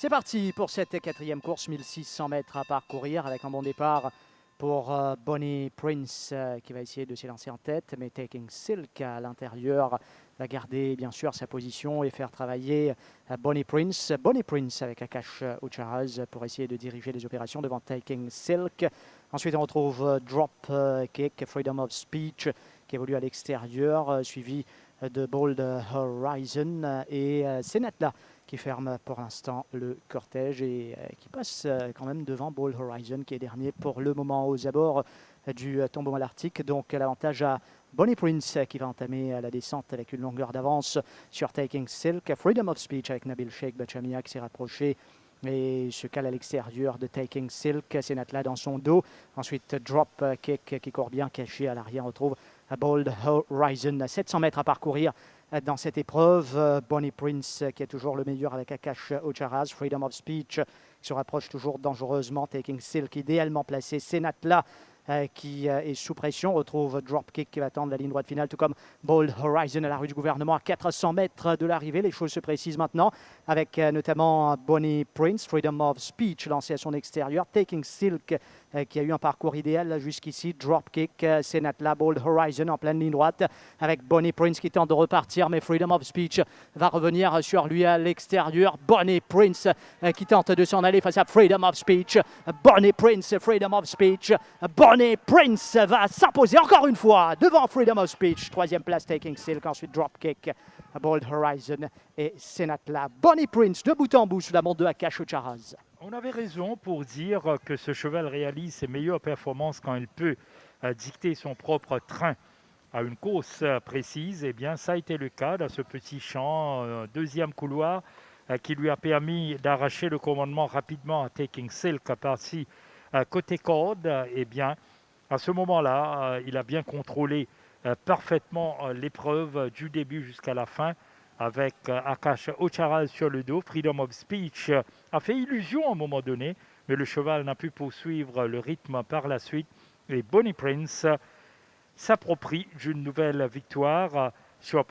C'est parti pour cette quatrième course, 1600 mètres à parcourir avec un bon départ pour Bonnie Prince qui va essayer de s'élancer en tête, mais Taking Silk à l'intérieur va garder bien sûr sa position et faire travailler Bonnie Prince. Bonnie Prince avec Akash Ucharaz pour essayer de diriger les opérations devant Taking Silk. Ensuite on retrouve Drop Kick, Freedom of Speech qui évolue à l'extérieur, suivi de Bold Horizon et Senatla qui ferme pour l'instant le cortège et qui passe quand même devant Bold Horizon qui est dernier pour le moment aux abords du tombeau malartique. Donc l'avantage à Bonnie Prince qui va entamer la descente avec une longueur d'avance sur Taking Silk. Freedom of Speech avec Nabil Sheikh Bachamia qui s'est rapproché et se cale à l'extérieur de Taking Silk. Senatla dans son dos. Ensuite Drop Kick qui court bien caché à l'arrière. On retrouve Bold Horizon. 700 mètres à parcourir dans cette épreuve. Bonnie Prince qui est toujours le meilleur avec Akash Ucharaz. Freedom of Speech se rapproche toujours dangereusement. Taking Silk idéalement placé. Senatla qui est sous pression. On retrouve Dropkick qui va attendre la ligne droite finale, tout comme Bold Horizon à la rue du gouvernement à 400 mètres de l'arrivée. Les choses se précisent maintenant avec notamment Bonnie Prince, Freedom of Speech lancé à son extérieur. Taking Silk qui a eu un parcours idéal jusqu'ici. Dropkick, Senatla, Bold Horizon en pleine ligne droite avec Bonnie Prince qui tente de repartir, mais Freedom of Speech va revenir sur lui à l'extérieur. Bonnie Prince qui tente de s'en aller face à Freedom of Speech. Bonnie Prince, Freedom of Speech. Bonnie Prince va s'imposer encore une fois devant Freedom of Speech. Troisième place, Taking Silk. Ensuite, Dropkick, Bold Horizon et Senatla. Bonnie Prince de bout en bout sous la montre de Akash Ucharaz. On avait raison pour dire que ce cheval réalise ses meilleures performances quand il peut dicter son propre train à une course précise. Eh bien, ça a été le cas dans ce petit champ, deuxième couloir, qui lui a permis d'arracher le commandement rapidement à Taking Silk, parti côté corde. Eh bien, à ce moment-là, il a bien contrôlé parfaitement l'épreuve du début jusqu'à la fin, avec Akash Ucharaz sur le dos. Freedom of Speech a fait illusion à un moment donné, mais le cheval n'a pu poursuivre le rythme par la suite. Et Bonnie Prince s'approprie d'une nouvelle victoire sur